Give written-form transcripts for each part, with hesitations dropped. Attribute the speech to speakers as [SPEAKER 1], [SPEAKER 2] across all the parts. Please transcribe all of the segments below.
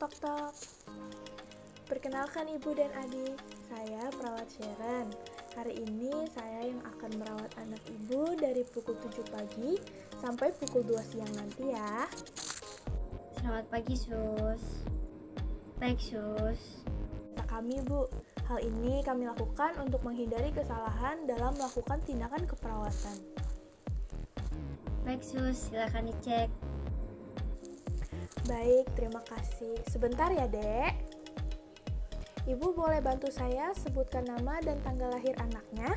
[SPEAKER 1] tok tok. Perkenalkan ibu dan adik, saya perawat Sharon. Hari ini saya yang akan merawat anak ibu dari pukul 7 pagi sampai pukul 2 siang nanti ya.
[SPEAKER 2] Selamat pagi, Sus. Baik, Sus.
[SPEAKER 1] Kata kami bu, hal ini kami lakukan untuk menghindari kesalahan dalam melakukan tindakan keperawatan.
[SPEAKER 2] Baik, Sus. Silakan dicek.
[SPEAKER 1] Baik, terima kasih. Sebentar ya, Dek. Ibu boleh bantu saya sebutkan nama dan tanggal lahir anaknya?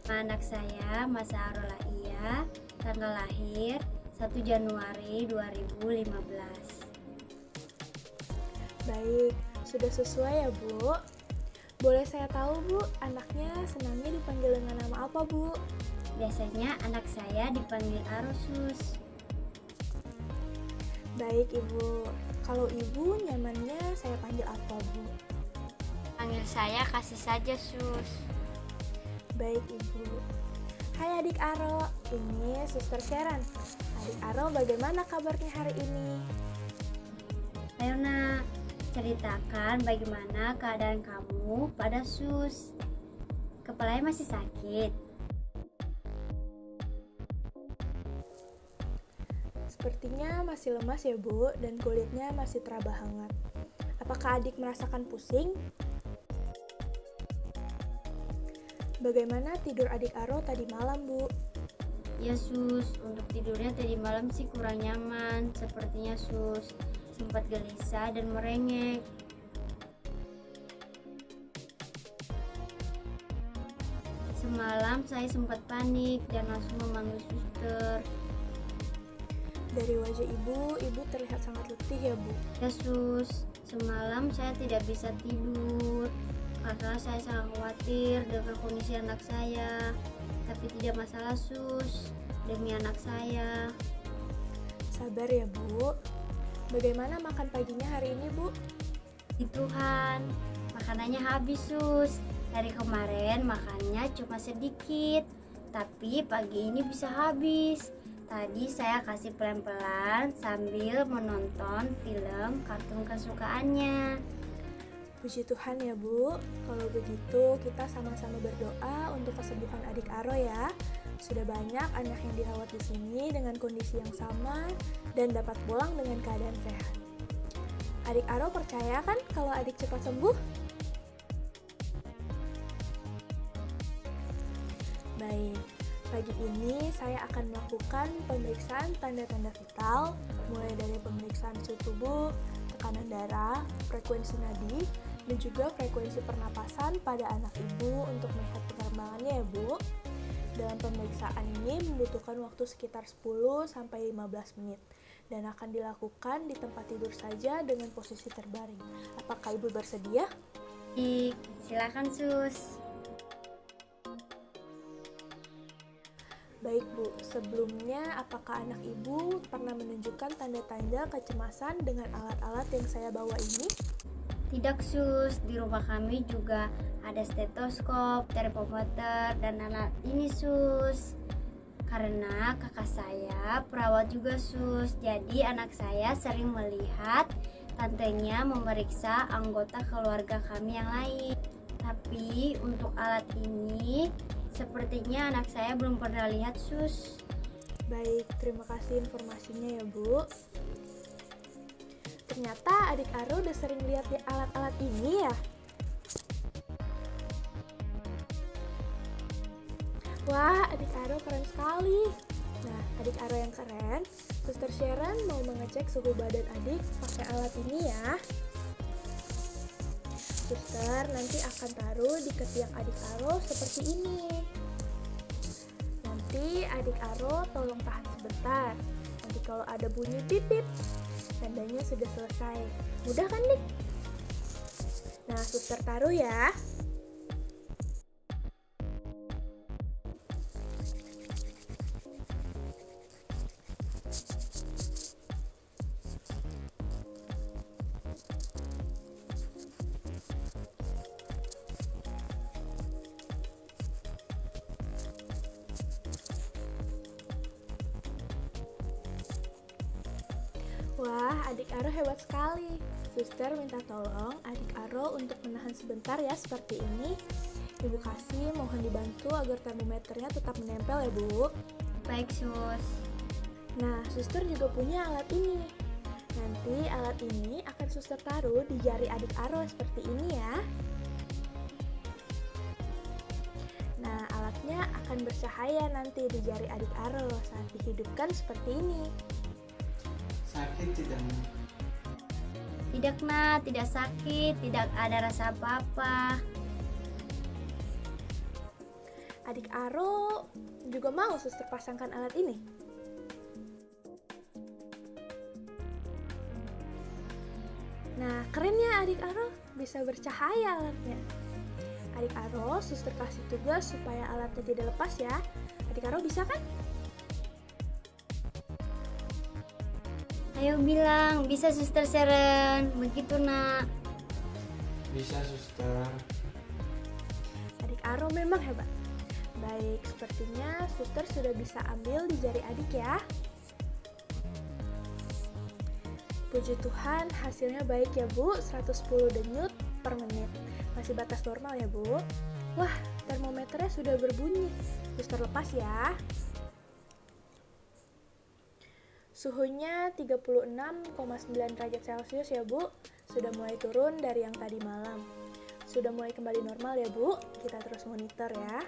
[SPEAKER 2] Anak saya, Masa Arola Iya, tanggal lahir 1 Januari 2015.
[SPEAKER 1] Baik, sudah sesuai ya, Bu. Boleh saya tahu, Bu, anaknya senangnya dipanggil dengan nama apa, Bu?
[SPEAKER 2] Biasanya anak saya dipanggil Aro, Sus.
[SPEAKER 1] Baik, Ibu. Kalau Ibu nyamannya saya panggil apa, Bu?
[SPEAKER 2] Panggil saya kasih saja, Sus.
[SPEAKER 1] Baik, Ibu. Hai adik Aro, ini Suster Sharon. Adik Aro bagaimana kabarnya hari ini?
[SPEAKER 2] Ayo nak, ceritakan bagaimana keadaan kamu pada Sus. Kepalanya masih sakit?
[SPEAKER 1] Sepertinya masih lemas ya, Bu, dan kulitnya masih teraba hangat. Apakah adik merasakan pusing? Bagaimana tidur adik Aro tadi malam, Bu?
[SPEAKER 2] Ya Sus, untuk tidurnya tadi malam sih kurang nyaman. Sepertinya Sus sempat gelisah dan merengek. Semalam saya sempat panik dan langsung memanggil suster.
[SPEAKER 1] Dari wajah ibu terlihat sangat letih ya, Bu.
[SPEAKER 2] Ya Sus, semalam saya tidak bisa tidur karena saya sangat khawatir dengan kondisi anak saya. Tapi tidak masalah Sus, demi anak saya.
[SPEAKER 1] Sabar ya, Bu. Bagaimana makan paginya hari ini, Bu?
[SPEAKER 2] Di Tuhan, makanannya habis Sus. Dari kemarin makannya cuma sedikit, tapi pagi ini bisa habis. Tadi saya kasih pelan-pelan sambil menonton film kartun kesukaannya.
[SPEAKER 1] Puji Tuhan ya, Bu. Kalau begitu kita sama-sama berdoa untuk kesembuhan adik Aro ya. Sudah banyak anak yang dirawat di sini dengan kondisi yang sama dan dapat pulang dengan keadaan sehat. Adik Aro percaya kan kalau adik cepat sembuh? Baik, pagi ini saya akan melakukan pemeriksaan tanda-tanda vital, mulai dari pemeriksaan suhu tubuh, tekanan darah, frekuensi nadi, dan juga frekuensi pernapasan pada anak ibu untuk melihat perkembangannya ya, Bu. Dalam pemeriksaan ini membutuhkan waktu sekitar 10-15 menit dan akan dilakukan di tempat tidur saja dengan posisi terbaring. Apakah Ibu bersedia?
[SPEAKER 2] Baik, silakan Sus.
[SPEAKER 1] Baik, Bu. Sebelumnya, apakah anak Ibu pernah menunjukkan tanda-tanda kecemasan dengan alat-alat yang saya bawa ini?
[SPEAKER 2] Tidak Sus, di rumah kami juga ada stetoskop, termometer, dan alat ini Sus. Karena kakak saya perawat juga Sus, jadi anak saya sering melihat tantenya memeriksa anggota keluarga kami yang lain. Tapi untuk alat ini sepertinya anak saya belum pernah lihat Sus.
[SPEAKER 1] Baik, terima kasih informasinya ya, Bu. Ternyata adik Aro udah sering lihat di alat-alat ini ya. Wah, adik Aro keren sekali. Nah, adik Aro yang keren, Suster Sharon mau mengecek suhu badan adik pakai alat ini ya. Suster nanti akan taruh di ketiak adik Aro seperti ini. Nanti adik Aro tolong tahan sebentar. Nanti kalau ada bunyi pipip, tandanya sudah selesai. Mudah kan, Dik? Nah, suster taruh ya. Wah, adik Aro hebat sekali. Suster minta tolong adik Aro untuk menahan sebentar ya seperti ini. Ibu kasih mohon dibantu agar termometernya tetap menempel ya Bu.
[SPEAKER 2] Baik sus.
[SPEAKER 1] Nah, suster juga punya alat ini. Nanti alat ini akan suster taruh di jari adik Aro seperti ini ya. Nah, alatnya akan bercahaya nanti di jari adik Aro saat dihidupkan seperti ini.
[SPEAKER 3] Sakit tidak?
[SPEAKER 2] Tidak nak, tidak sakit, tidak ada rasa apa-apa.
[SPEAKER 1] Adik Aro juga mau suster pasangkan alat ini. Nah, kerennya adik Aro bisa bercahaya alatnya. Adik Aro, suster kasih tugas supaya alatnya tidak lepas ya. Adik Aro bisa kan?
[SPEAKER 2] Ayo bilang, bisa suster Seren. Begitu nak.
[SPEAKER 3] Bisa suster.
[SPEAKER 1] Adik Aro memang hebat. Baik, sepertinya suster sudah bisa ambil di jari adik ya. Puji Tuhan, hasilnya baik ya Bu, 110 denyut per menit. Masih batas normal ya Bu. Wah, termometernya sudah berbunyi. Suster lepas ya. Suhunya 36,9 derajat Celcius ya Bu. Sudah mulai turun dari yang tadi malam. Sudah mulai kembali normal ya Bu. Kita terus monitor ya.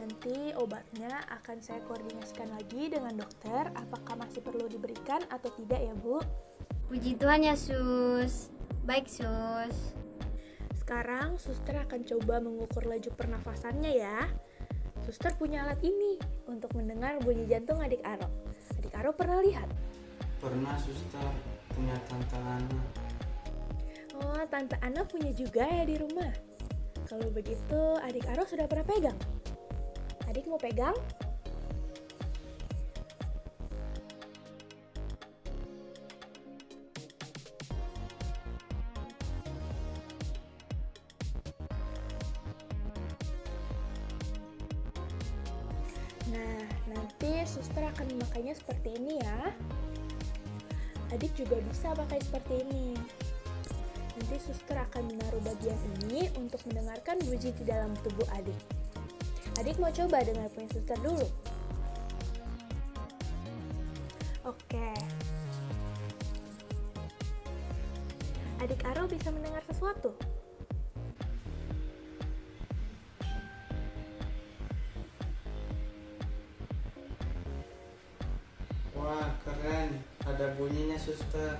[SPEAKER 1] Nanti obatnya akan saya koordinasikan lagi dengan dokter apakah masih perlu diberikan atau tidak ya Bu.
[SPEAKER 2] Puji Tuhan ya sus. Baik sus.
[SPEAKER 1] Sekarang suster akan coba mengukur laju pernafasannya ya. Suster punya alat ini untuk mendengar bunyi jantung adik Aro. Adik Aro pernah lihat?
[SPEAKER 3] Pernah suster, punya tante Ana.
[SPEAKER 1] Oh, Tante Ana punya juga ya di rumah. Kalau begitu, adik Aro sudah pernah pegang? Adik mau pegang? Nah, nanti suster akan memakainya seperti ini ya. Adik juga bisa pakai seperti ini. Nanti suster akan menaruh bagian ini untuk mendengarkan bunyi di dalam tubuh adik. Adik mau coba dengar punya suster dulu? Oke. Adik Aro bisa mendengar sesuatu?
[SPEAKER 3] Wah, keren. Ada bunyinya suster.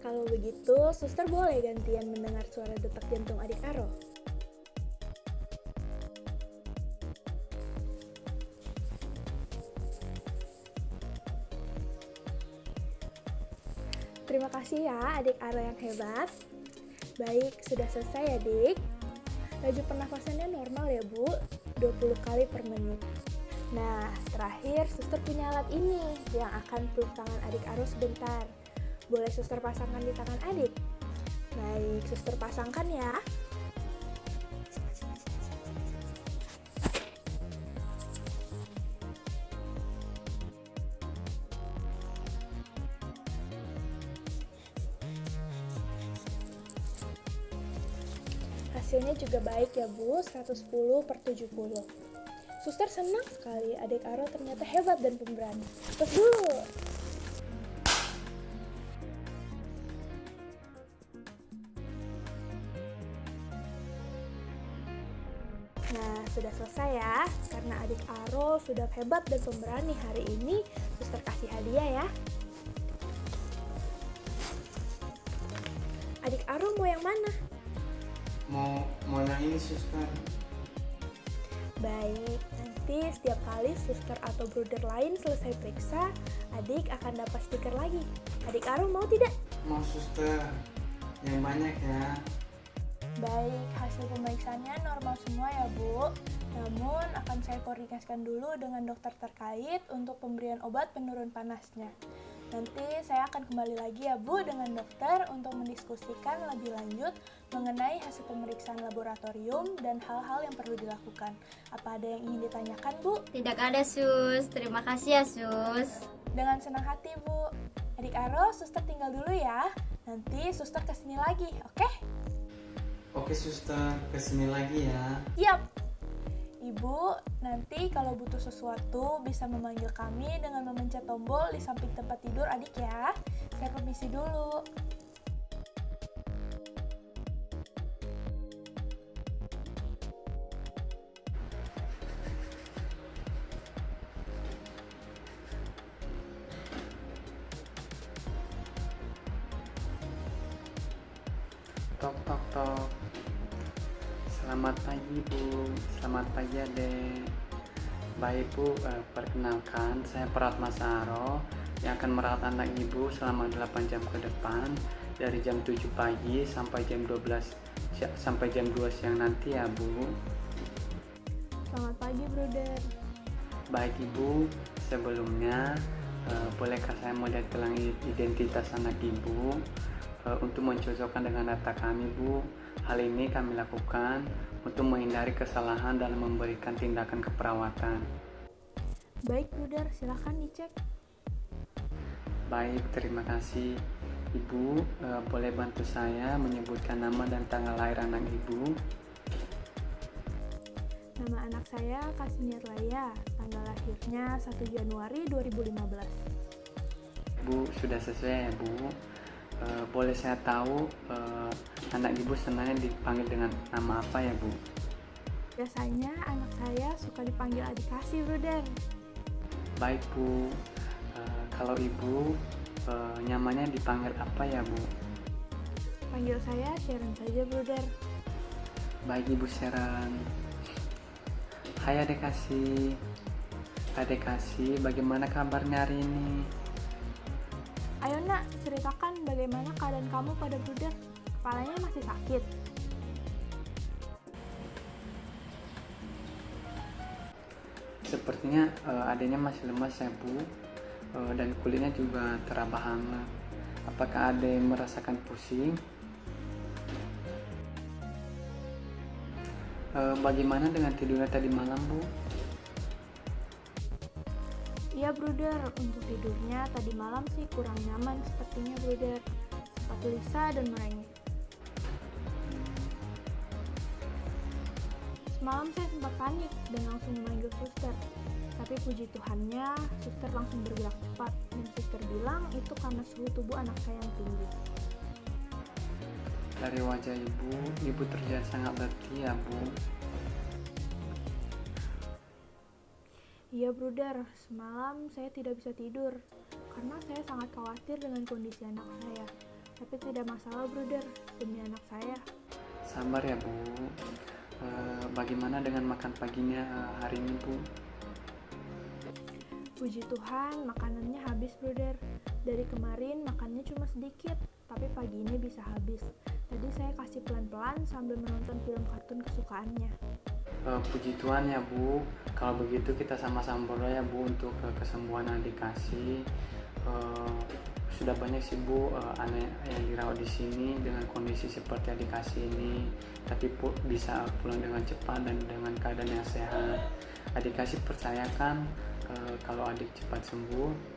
[SPEAKER 1] Kalau begitu, suster boleh gantian mendengar suara detak jantung adik Aro. Terima kasih ya adik Aro yang hebat. Baik, sudah selesai adik. Laju pernafasannya normal ya Bu, 20 kali per menit. Nah, terakhir suster punya alat ini yang akan peluk tangan adik Aro sebentar. Boleh suster pasangkan di tangan adik? Baik, suster pasangkan ya. Hasilnya juga baik ya Bu, 110/70. Suster senang sekali adik Aro ternyata hebat dan pemberani. Terus dulu. Nah, sudah selesai ya. Karena adik Aro sudah hebat dan pemberani hari ini, suster kasih hadiah ya. Adik Aro mau yang mana?
[SPEAKER 3] Mau yang ini suster.
[SPEAKER 1] Baik, nanti setiap kali suster atau bruder lain selesai periksa, adik akan dapat stiker lagi. Adik Aro mau tidak?
[SPEAKER 3] Mau suster. Yang banyak ya.
[SPEAKER 1] Baik, hasil pemeriksaannya normal semua ya Bu. Namun akan saya koordinasikan dulu dengan dokter terkait untuk pemberian obat penurun panasnya. Nanti saya akan kembali lagi ya Bu dengan dokter untuk mendiskusikan lebih lanjut mengenai hasil pemeriksaan laboratorium dan hal-hal yang perlu dilakukan. Apa ada yang ingin ditanyakan Bu?
[SPEAKER 2] Tidak ada sus. Terima kasih ya sus.
[SPEAKER 1] Dengan senang hati Bu. Adik Aro, suster tinggal dulu ya. Nanti suster kesini lagi, oke?
[SPEAKER 3] Oke suster, kesini lagi ya.
[SPEAKER 1] Siap. Ibu, nanti kalau butuh sesuatu bisa memanggil kami dengan memencet tombol di samping tempat tidur adik ya. Saya permisi dulu.
[SPEAKER 4] Tok tok tok. Selamat pagi Bu, selamat pagi Adek. Baik Bu, perkenalkan saya perawat Mas Aro yang akan merawat anak Ibu selama 8 jam ke depan dari jam 7 pagi sampai jam 2 siang nanti ya Bu.
[SPEAKER 1] Selamat pagi, Bruder.
[SPEAKER 4] Baik Ibu, sebelumnya bolehkah saya melihat gelang identitas anak Ibu untuk mencocokkan dengan data kami Bu. Hal ini kami lakukan untuk menghindari kesalahan dalam memberikan tindakan keperawatan.
[SPEAKER 1] Baik, Bruder, silahkan dicek.
[SPEAKER 4] Baik, terima kasih Ibu. Boleh bantu saya menyebutkan nama dan tanggal lahir anak Ibu?
[SPEAKER 1] Nama anak saya Kasmir Laya, tanggal lahirnya 1 Januari 2015.
[SPEAKER 4] Bu, sudah sesuai ya Bu. Boleh saya tahu anak Ibu senangnya dipanggil dengan nama apa ya Bu?
[SPEAKER 1] Biasanya anak saya suka dipanggil adik kasih, Bruder.
[SPEAKER 4] Baik Bu, kalau Ibu nyamannya dipanggil apa ya Bu?
[SPEAKER 1] Panggil saya Sharon saja, Bruder.
[SPEAKER 4] Baik Ibu Sharon. Hai Adek Kasih. Adek Kasih, bagaimana kabarnya hari ini?
[SPEAKER 1] Ayo nak, ceritakan bagaimana keadaan kamu pada Bruder. Kepalanya masih sakit.
[SPEAKER 4] Sepertinya adanya masih lemas ya Bu, dan kulitnya juga terabah hangat. Apakah Adek merasakan pusing? Bagaimana dengan tidurnya tadi malam Bu?
[SPEAKER 1] Iya, Bruder, untuk tidurnya tadi malam sih kurang nyaman sepertinya, Bruder. Sempat gelisah dan merengek. Semalam saya sempat panik dan langsung memanggil suster. Tapi puji Tuhannya, suster langsung bergerak cepat dan suster bilang itu karena suhu tubuh anak saya yang tinggi.
[SPEAKER 4] Dari wajah Ibu terlihat sangat letih ya Bu.
[SPEAKER 1] Iya, Bruder, semalam saya tidak bisa tidur karena saya sangat khawatir dengan kondisi anak saya. Tapi tidak masalah, Bruder, demi anak saya.
[SPEAKER 4] Sabar ya Bu. Bagaimana dengan makan paginya hari ini Bu?
[SPEAKER 1] Puji Tuhan, makanannya habis, Bruder. Dari kemarin makannya cuma sedikit, tapi pagi ini bisa habis. Tadi saya kasih pelan-pelan sambil menonton film kartun kesukaannya.
[SPEAKER 4] Puji Tuhan ya Bu. Kalau begitu kita sama-sama berdoa ya Bu untuk kesembuhan Adik Kasih. Sudah banyak sih Bu anak yang dirawat di sini dengan kondisi seperti Adik Kasih ini, tapi bisa pulang dengan cepat dan dengan keadaan yang sehat. Adik Kasih percayakan kalau adik cepat sembuh.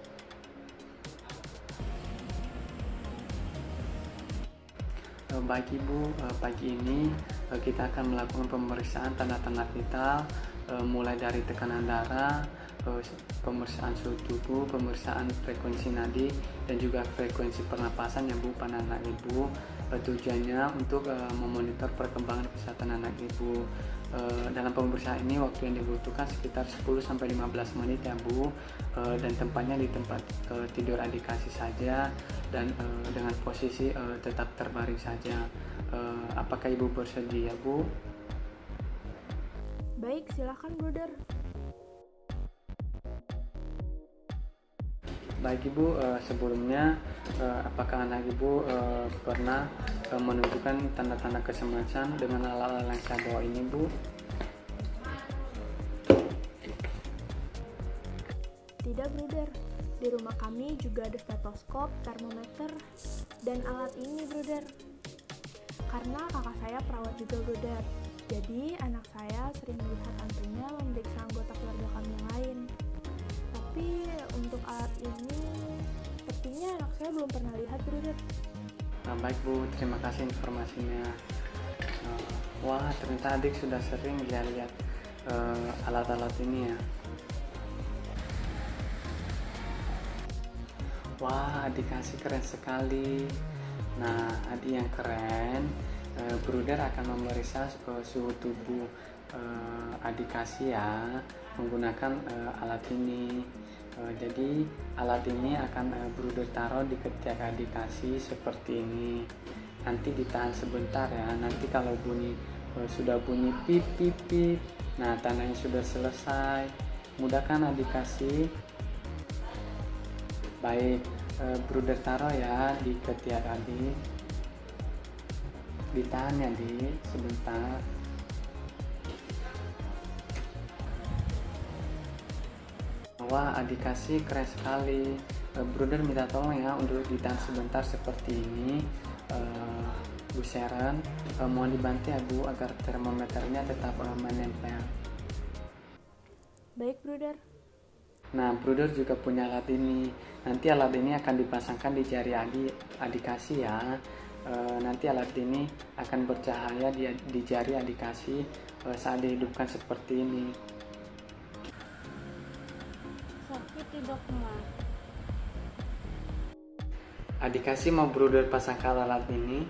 [SPEAKER 4] Baik Ibu, pagi ini kita akan melakukan pemeriksaan tanda-tanda vital, mulai dari tekanan darah, pemeriksaan suhu tubuh, pemeriksaan frekuensi nadi, dan juga frekuensi pernapasan ya Bu pada anak Ibu. Tujuannya untuk memonitor perkembangan kesehatan anak Ibu. Dalam pemeriksaan ini waktu yang dibutuhkan sekitar 10-15 menit ya Bu, dan tempatnya di tempat tidur Adik Kasih saja, dan dengan posisi tetap terbaring saja. Apakah Ibu bersedia Bu?
[SPEAKER 1] Baik, silakan, Bruder.
[SPEAKER 4] Baik Ibu, sebelumnya apakah anak Ibu pernah menunjukkan tanda-tanda kecemasan dengan alat-alat yang saya bawa ini Bu?
[SPEAKER 1] Tidak, Bruder. Di rumah kami juga ada stetoskop, termometer, dan alat ini, Bruder. Karena kakak saya perawat juga, Bruder. Jadi anak saya sering melihat tantenya memeriksa anggota keluarga kami yang lain. Tapi untuk alat ini sepertinya anak saya Saya belum pernah lihat, Bruder.
[SPEAKER 4] Nah, baik Bu, terima kasih informasinya. Wah, ternyata adik sudah sering lihat-lihat alat-alat ini ya. Wah, adik kasih keren sekali. Nah, adik yang keren, Bruder akan memeriksa suhu tubuh adik kasih ya menggunakan alat ini. Jadi alat ini akan Bruder taruh di ketiak adik kasih seperti ini. Nanti ditahan sebentar ya. Nanti kalau sudah bunyi pip pip pip, nah tandanya sudah selesai. Mudahkan adik kasih. Baik, Bruder taruh ya di ketiak adik. Ditahan ya adik sebentar. Wah, adik kasih keren sekali. Bruder minta tolong ya untuk ditahan sebentar seperti ini. Bu Sharon, mohon dibantu ya Bu agar termometernya tetap menempel.
[SPEAKER 1] Baik, Bruder.
[SPEAKER 4] Nah, Bruder juga punya alat ini. Nanti alat ini akan dipasangkan di jari adik kasih ya. Nanti alat ini akan bercahaya di jari adik kasih saat dihidupkan seperti ini.
[SPEAKER 2] Sakit tidak mah.
[SPEAKER 4] Adik kasih mau Bruder pasangkan alat ini.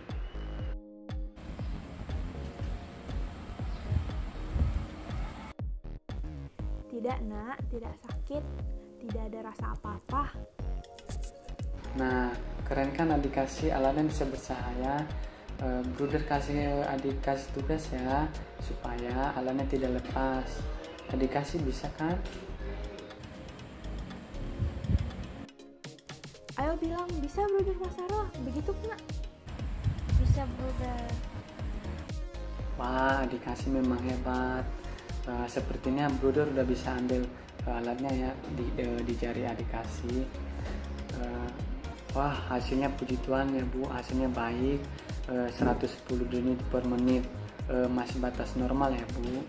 [SPEAKER 1] Tidak, Nak, tidak sakit. Tidak ada rasa apa-apa.
[SPEAKER 4] Nah, keren kan adik kasih, alatnya bisa bercahaya. Bruder kasih adik kasih tugas ya supaya alatnya tidak lepas. Adik kasih bisa kan?
[SPEAKER 1] Ayo bilang, bisa Bruder Masaro? Begitu, Nak?
[SPEAKER 2] Bisa, Bruder.
[SPEAKER 4] Wah, adik kasih memang hebat. Sepertinya Bruder udah bisa ambil alatnya ya di jari adik kasih. Wah, hasilnya puji Tuhan ya Bu, hasilnya baik. 110 denyut per menit, masih batas normal ya Bu.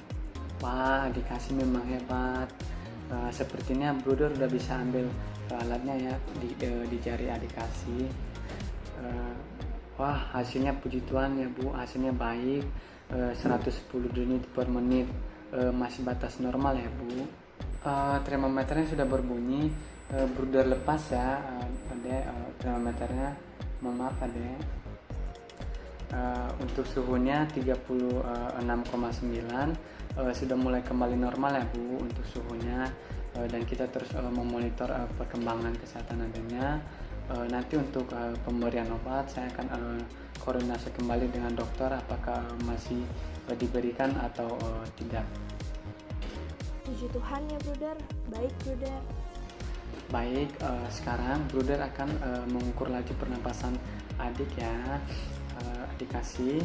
[SPEAKER 4] Wah, adik kasih memang hebat. Sepertinya Bruder udah bisa ambil alatnya ya di jari adik kasih. Wah, hasilnya puji Tuhan ya Bu, hasilnya baik. 110 denyut per menit, masih batas normal ya Bu. Termometernya sudah berbunyi. Bruder lepas ya adek, termometernya, mohon maaf adek. Untuk suhunya 36,9, sudah mulai kembali normal ya Bu untuk suhunya. Dan kita terus memonitor perkembangan kesehatan adanya. Nanti untuk pemberian obat saya akan koordinasi kembali dengan dokter apakah masih diberikan atau tidak.
[SPEAKER 1] Puji Tuhan ya, Bruder. Baik, Bruder.
[SPEAKER 4] Baik, sekarang Bruder akan mengukur laju pernapasan adik ya. Adik kasih,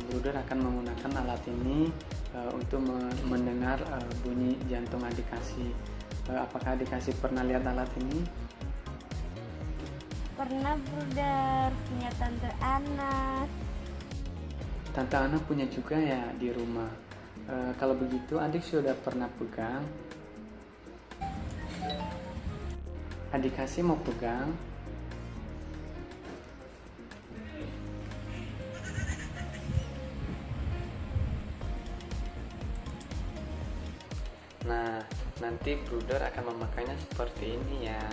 [SPEAKER 4] Bruder akan menggunakan alat ini untuk mendengar bunyi jantung adik kasih. Apakah adik kasih pernah lihat alat ini?
[SPEAKER 2] Pernah, Bruder, punya tante Anas.
[SPEAKER 4] Tante Ana punya juga ya di rumah. Kalau begitu adik sudah pernah pegang. Adik kasih mau pegang. Nah, nanti Bruder akan memakainya seperti ini ya.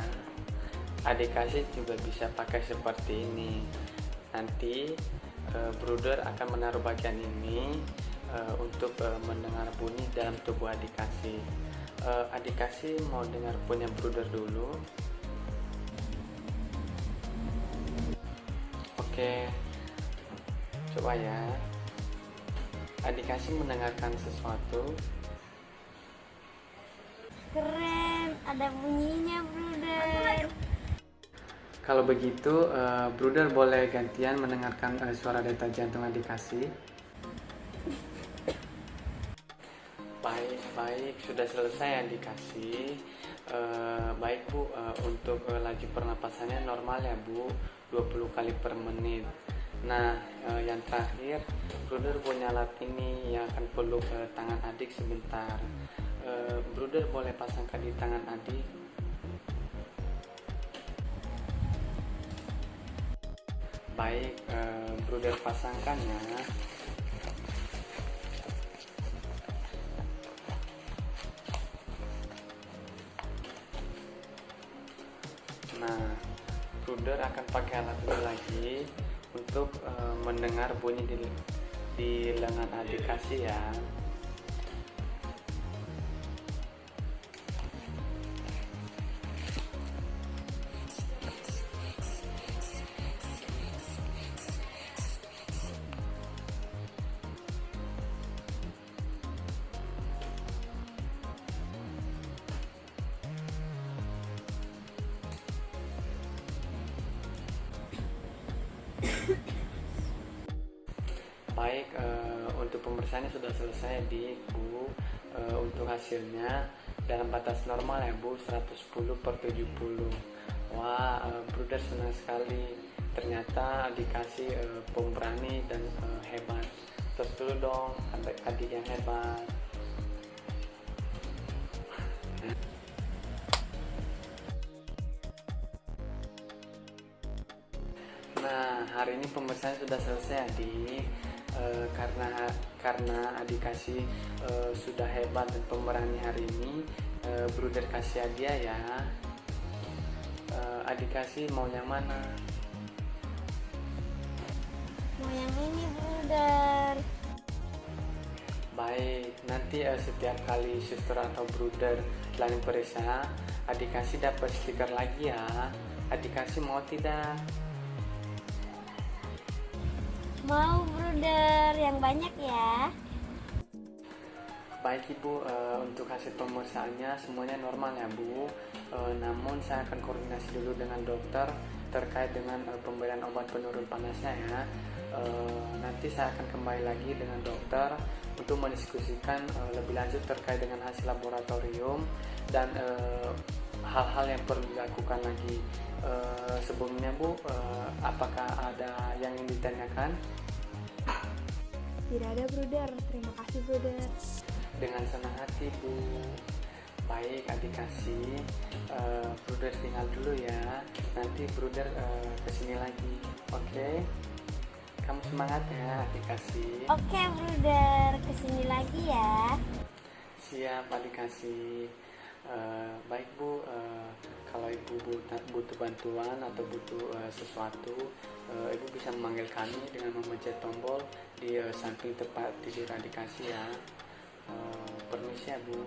[SPEAKER 4] Adik kasih juga bisa pakai seperti ini. Nanti Bruder akan menaruh bagian ini untuk mendengar bunyi dalam tubuh adik kasih. Adik kasih mau dengar punya Bruder dulu. Oke, coba ya. Adik kasih mendengarkan sesuatu.
[SPEAKER 2] Keren, ada bunyinya, Bruder.
[SPEAKER 4] Kalau begitu, Bruder boleh gantian mendengarkan suara detak jantung adik kasih. Baik, sudah selesai adik kasih. Baik Bu, untuk laju pernapasannya normal ya Bu, 20 kali per menit. Nah, yang terakhir, Bruder punya alat ini yang akan peluk tangan adik sebentar. Bruder boleh pasangkan di tangan adik. Baik, Bruder pasangkan ya. Nah, Bruder akan pakai alat ini lagi untuk mendengar bunyi di lengan adik kasih ya. Baik, untuk pemeriksaannya sudah selesai di Bu. Untuk hasilnya dalam batas normal ya Bu, 110/70. Wah, Bruder senang sekali. Ternyata dikasih pemberani dan hebat. Terus dulu dong, adik yang hebat. Nah, hari ini pemeriksaan sudah selesai adik. Karena adik kasih sudah hebat dan pemberani hari ini, Bruder kasih hadiah ya. Adik kasih mau yang mana?
[SPEAKER 2] Mau yang ini, Bruder.
[SPEAKER 4] Baik, nanti setiap kali suster atau Bruder selain periksa, adik kasih dapat stiker lagi ya. Adik kasih mau tidak?
[SPEAKER 2] Mau, Bruder, yang banyak ya.
[SPEAKER 4] Baik Ibu, untuk hasil pemeriksaannya semuanya normal ya Bu. Namun saya akan koordinasi dulu dengan dokter terkait dengan pemberian obat penurun panasnya ya. Nanti saya akan kembali lagi dengan dokter untuk mendiskusikan lebih lanjut terkait dengan hasil laboratorium dan hal-hal yang perlu dilakukan lagi. Sebelumnya Bu, apakah ada yang ingin ditanyakan?
[SPEAKER 1] Tidak ada Bruder, terima kasih Bruder.
[SPEAKER 4] Dengan senang hati Bu. Baik adik kasih, Bruder tinggal dulu ya. Nanti Bruder kesini lagi, oke? Kamu semangat ya adik kasih.
[SPEAKER 2] Oke, Bruder, kesini lagi ya.
[SPEAKER 4] Siap adik kasih. Baik Bu, kalau Ibu butuh bantuan atau butuh sesuatu, Ibu bisa memanggil kami dengan memencet tombol di samping tempat tidur adik kasih ya. Permisi ya Bu.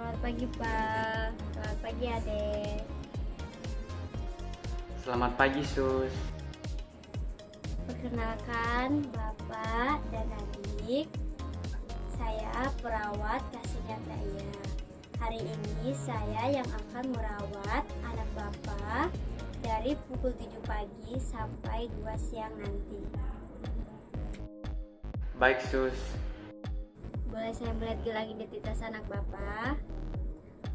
[SPEAKER 2] Selamat pagi, Pak. Selamat pagi, Adek.
[SPEAKER 4] Selamat pagi Sus.
[SPEAKER 2] Perkenalkan, Bapak dan adik. Saya perawat kasihnya Daya. Hari ini saya yang akan merawat anak Bapak dari pukul 7 pagi sampai 2 siang nanti.
[SPEAKER 4] Baik Sus.
[SPEAKER 2] Boleh saya melihat lagi identitas anak Bapak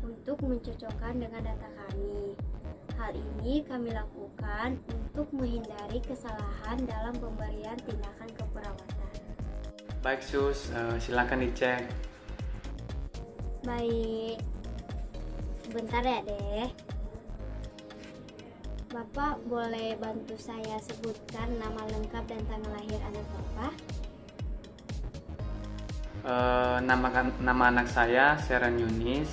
[SPEAKER 2] untuk mencocokkan dengan data kami. Hal ini kami lakukan untuk menghindari kesalahan dalam pemberian tindakan keperawatan.
[SPEAKER 4] Baik Sus, silakan dicek.
[SPEAKER 2] Baik, sebentar ya Deh. Bapak boleh bantu saya sebutkan nama lengkap dan tanggal lahir anak Bapak?
[SPEAKER 4] Nama anak saya Seren Yunis,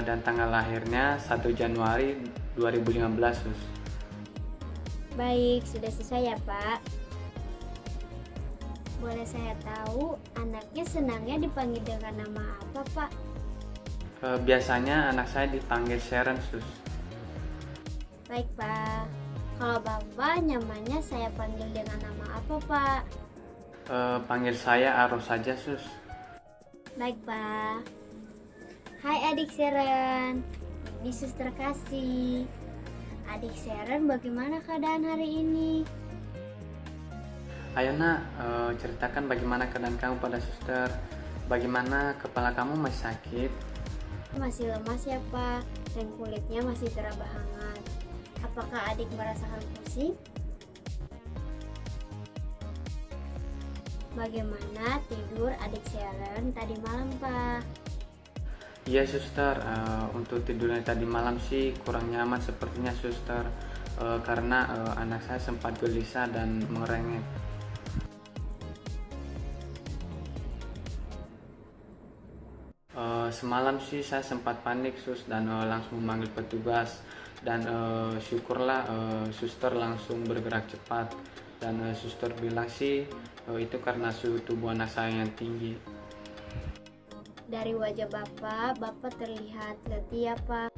[SPEAKER 4] dan tanggal lahirnya 1 Januari 2015 Sus.
[SPEAKER 2] Baik, sudah selesai ya Pak. Boleh saya tahu anaknya senangnya dipanggil dengan nama apa Pak?
[SPEAKER 4] Biasanya anak saya dipanggil Seren Sus.
[SPEAKER 2] Baik Pak. Kalau Bapak nyamannya saya panggil dengan nama apa, Pak?
[SPEAKER 4] Panggil saya Aros saja, Sus.
[SPEAKER 2] Baik, Pak. Hai adik Seren, ini Suster Kasih. Adik Seren, bagaimana keadaan hari ini?
[SPEAKER 4] Ayo nak, ceritakan bagaimana keadaan kamu pada suster. Bagaimana kepala kamu masih sakit?
[SPEAKER 2] Masih lemas ya, Pak, dan kulitnya masih teraba hangat. Apakah adik merasakan pusing? Bagaimana tidur adik Seren tadi malam, Pak?
[SPEAKER 4] Iya suster, untuk tidurnya tadi malam sih kurang nyaman sepertinya suster, karena anak saya sempat gelisah dan merengek. Semalam sih saya sempat panik sus dan langsung memanggil petugas dan syukurlah suster langsung bergerak cepat dan suster bilang sih itu karena suhu tubuh anak saya yang tinggi.
[SPEAKER 2] Dari wajah Bapak terlihat letih ya, Pak?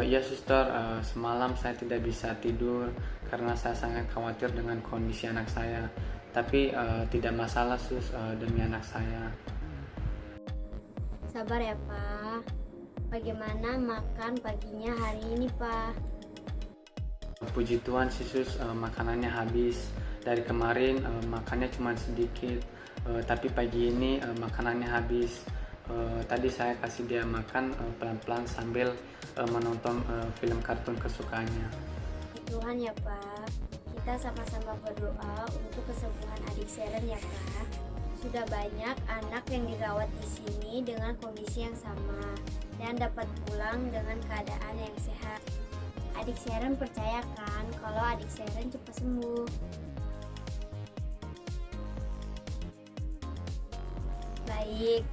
[SPEAKER 4] Ya suster, semalam saya tidak bisa tidur karena saya sangat khawatir dengan kondisi anak saya. Tapi tidak masalah sus, demi anak saya.
[SPEAKER 2] Sabar ya, Pak. Bagaimana makan paginya hari ini, Pak?
[SPEAKER 4] Puji Tuhan sih sus, makanannya habis. Dari kemarin makannya cuma sedikit, tapi pagi ini makanannya habis. Tadi saya kasih dia makan pelan-pelan sambil menonton film kartun kesukaannya.
[SPEAKER 2] Tuhan ya, Pak. Kita sama-sama berdoa untuk kesembuhan adik Seren ya, Pak. Sudah banyak anak yang dirawat di sini dengan kondisi yang sama dan dapat pulang dengan keadaan yang sehat. Adik Seren percaya kan kalau adik Seren cepat sembuh. Baik,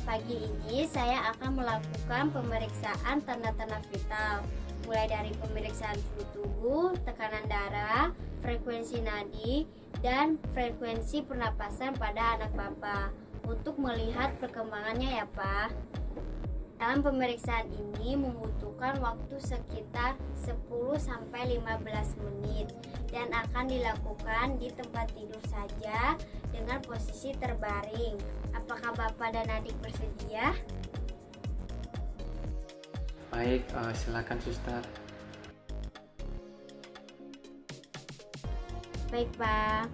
[SPEAKER 2] pagi ini saya akan melakukan pemeriksaan tanda-tanda vital, mulai dari pemeriksaan suhu tubuh, tekanan darah, frekuensi nadi, dan frekuensi pernapasan pada anak Bapak untuk melihat perkembangannya ya, Pak. Dalam pemeriksaan ini membutuhkan waktu sekitar 10-15 menit dan akan dilakukan di tempat tidur saja dengan posisi terbaring. Apakah Bapak dan adik bersedia?
[SPEAKER 4] Baik, silakan suster.
[SPEAKER 2] Baik, Pak.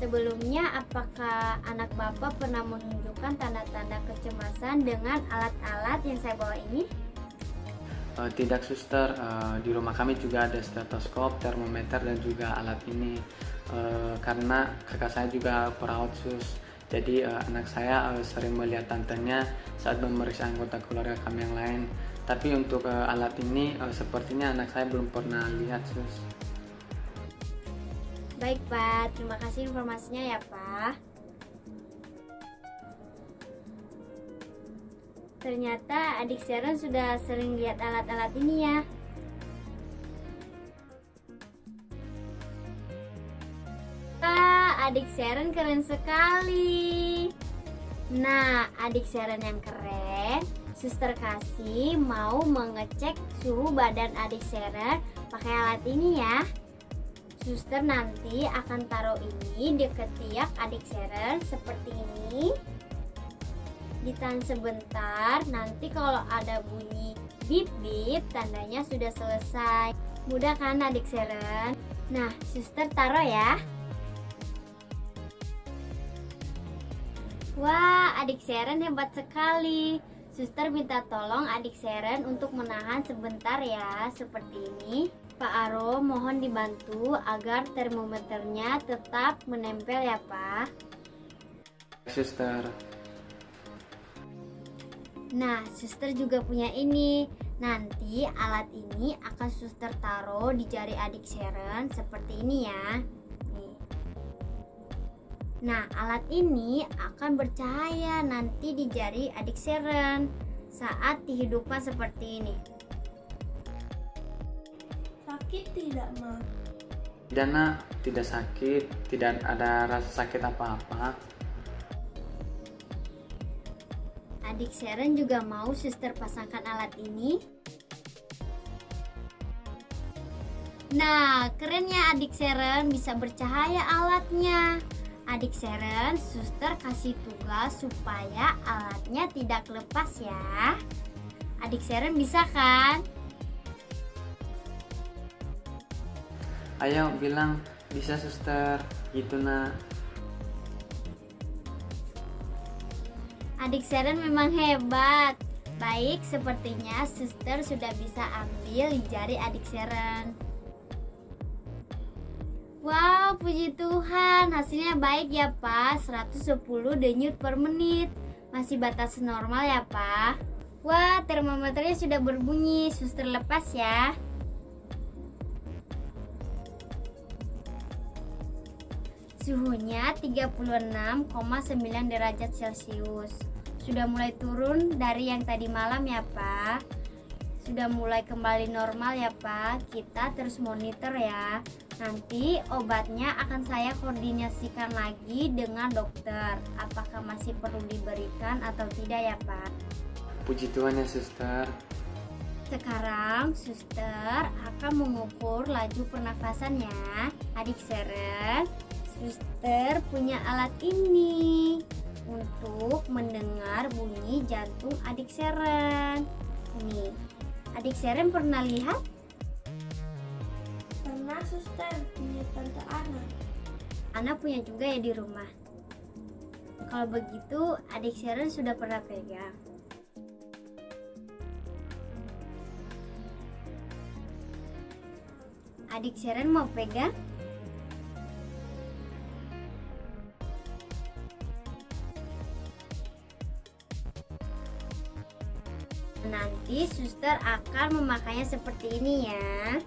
[SPEAKER 2] Sebelumnya, apakah anak Bapak pernah menunjukkan tanda-tanda kecemasan dengan alat-alat yang saya bawa ini?
[SPEAKER 4] Tidak suster, di rumah kami juga ada stetoskop, termometer dan juga alat ini. Karena kakak saya juga perawat sus, jadi anak saya sering melihat tantenya saat memeriksa anggota keluarga kami yang lain. Tapi untuk alat ini sepertinya anak saya belum pernah lihat sus.
[SPEAKER 2] Baik, Pak. Terima kasih informasinya ya, Pak. Ternyata adik Seren sudah sering lihat alat-alat ini ya. Adik Seren keren sekali. Nah, adik Seren yang keren, Suster Kasih mau mengecek suhu badan adik Seren pakai alat ini ya. Suster nanti akan taruh ini di ketiak adik Seren seperti ini. Ditahan sebentar, nanti kalau ada bunyi bip-bip tandanya sudah selesai. Mudah kan adik Seren? Nah, suster taruh ya. Wah, adik Seren hebat sekali. Suster minta tolong adik Seren untuk menahan sebentar ya, seperti ini. Pak Aro, mohon dibantu agar termometernya tetap menempel ya, Pak.
[SPEAKER 4] Suster.
[SPEAKER 2] Nah, suster juga punya ini. Nanti alat ini akan suster taruh di jari adik Seren seperti ini ya. Nih. Nah, alat ini akan bercahaya nanti di jari adik Seren saat dihidupkan seperti ini.
[SPEAKER 1] Sakit tidak, Ma?
[SPEAKER 4] Tidak nak, tidak sakit, tidak ada rasa sakit apa-apa.
[SPEAKER 2] Adik Seren juga mau suster pasangkan alat ini. Nah, kerennya adik Seren bisa bercahaya alatnya. Adik Seren, suster kasih tugas supaya alatnya tidak lepas ya. Adik Seren bisa kan?
[SPEAKER 4] Ayo bilang bisa suster, gitu nah.
[SPEAKER 2] Adik Seren memang hebat. Baik, sepertinya suster sudah bisa ambil jari adik Seren. Wow, puji Tuhan, hasilnya baik ya Pak, 110 denyut per menit. Masih batas normal ya Pak. Wah, termometernya sudah berbunyi, suster lepas ya. Suhunya 36,9 derajat Celcius. Sudah mulai turun dari yang tadi malam ya Pak. Sudah mulai kembali normal ya Pak. Kita terus monitor ya. Nanti obatnya akan saya koordinasikan lagi dengan dokter. Apakah masih perlu diberikan atau tidak ya Pak?
[SPEAKER 4] Puji Tuhan ya suster.
[SPEAKER 2] Sekarang suster akan mengukur laju pernafasannya. Adik Seren, suster punya alat ini untuk mendengar bunyi jantung adik Seren. Nih, adik Seren pernah lihat?
[SPEAKER 1] Pernah suster, punya tante Ana.
[SPEAKER 2] Ana punya juga ya di rumah. Kalau begitu adik Seren sudah pernah pegang. Adik Seren mau pegang? Nanti suster akan memakainya seperti ini ya.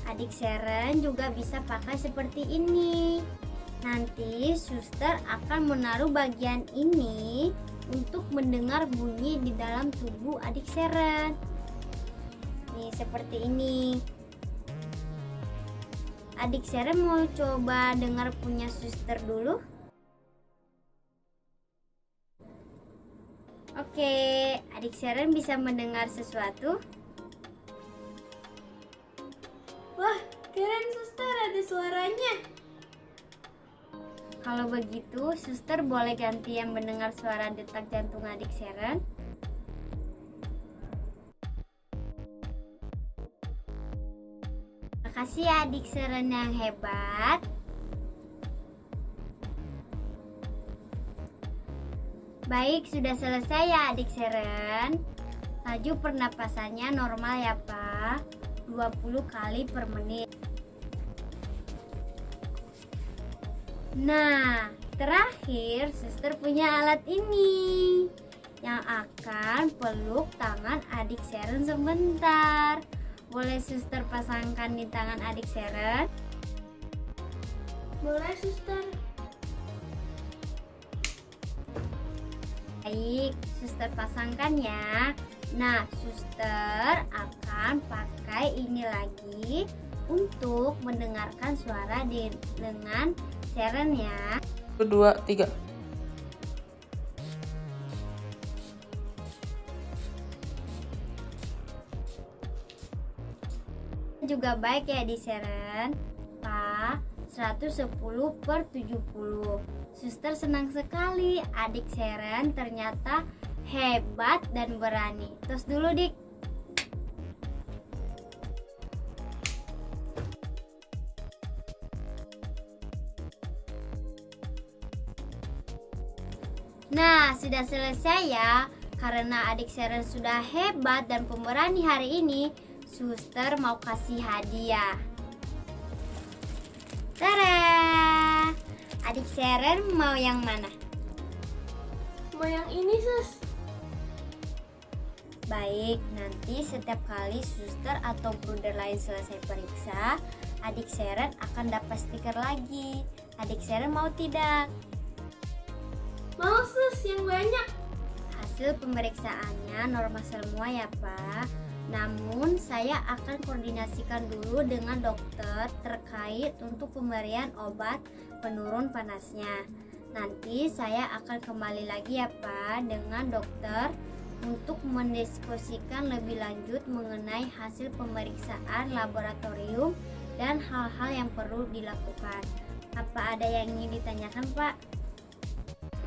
[SPEAKER 2] Adik Seren juga bisa pakai seperti ini. Nanti suster akan menaruh bagian ini untuk mendengar bunyi di dalam tubuh adik Seren. Nih seperti ini. Adik Seren mau coba dengar punya suster dulu? Oke, adik Seren bisa mendengar sesuatu?
[SPEAKER 1] Wah, keren suster, ada suaranya.
[SPEAKER 2] Kalau begitu, suster boleh gantian mendengar suara detak jantung adik Seren? Makasih ya adik Seren yang hebat. Baik, sudah selesai ya adik Seren. Laju pernapasannya normal ya Pak, 20 kali per menit. Nah, terakhir suster punya alat ini yang akan peluk tangan adik Seren sebentar. Boleh suster pasangkan di tangan adik Seren?
[SPEAKER 1] Boleh suster.
[SPEAKER 2] Baik, suster pasangkan ya. Nah, suster akan pakai ini lagi untuk mendengarkan suara dengan Seren ya.
[SPEAKER 5] 2, 3.
[SPEAKER 2] Juga baik ya di Seren. Pak, 110/70. Suster senang sekali adik Seren ternyata hebat dan berani. Terus dulu Dik. Nah, sudah selesai ya. Karena adik Seren sudah hebat dan pemberani hari ini, suster mau kasih hadiah. Tada! Adik Seren mau yang mana?
[SPEAKER 1] Mau yang ini sus.
[SPEAKER 2] Baik, nanti setiap kali suster atau bruder lain selesai periksa, adik Seren akan dapat stiker lagi. Adik Seren mau tidak?
[SPEAKER 1] Mau sus, yang banyak.
[SPEAKER 2] Hasil pemeriksaannya normal semua ya Pak. Namun saya akan koordinasikan dulu dengan dokter terkait untuk pemberian obat penurun panasnya. Nanti saya akan kembali lagi ya Pak dengan dokter untuk mendiskusikan lebih lanjut mengenai hasil pemeriksaan laboratorium dan hal-hal yang perlu dilakukan. Apa ada yang ingin ditanyakan, Pak?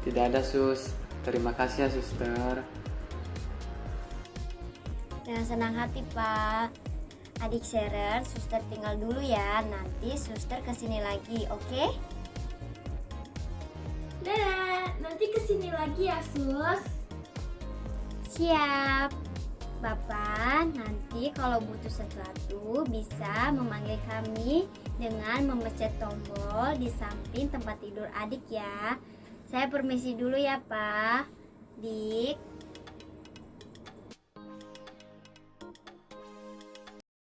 [SPEAKER 4] Tidak ada, Sus. Terima kasih ya, Suster.
[SPEAKER 2] Dengan senang hati, Pak. Adik Sharer, Suster tinggal dulu ya. Nanti Suster kesini lagi, oke?
[SPEAKER 1] Dadah, nanti kesini lagi ya sus.
[SPEAKER 2] Siap. Bapak, nanti kalau butuh sesuatu bisa memanggil kami dengan memencet tombol di samping tempat tidur adik ya. Saya permisi dulu ya, Pak. Dik,